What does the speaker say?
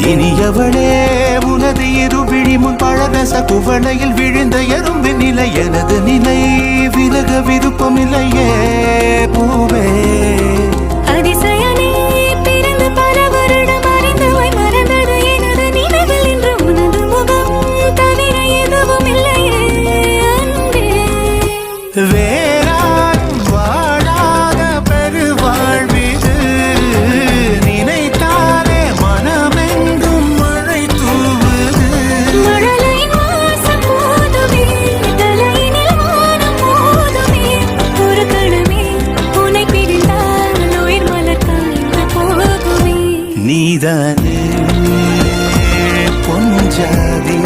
இனியவளே உனது இருவிழி முன் பழரச குவளையில் விழுந்த எறும்பு நிலை எனது நிலை விலக விருப்பமில்லையே பூவே வேறாரும் வாழாத பெருவாழ்விது நினைத்தாலே மனமெங்கும் மழை தூவுது நீதானே பொஞ்சாதி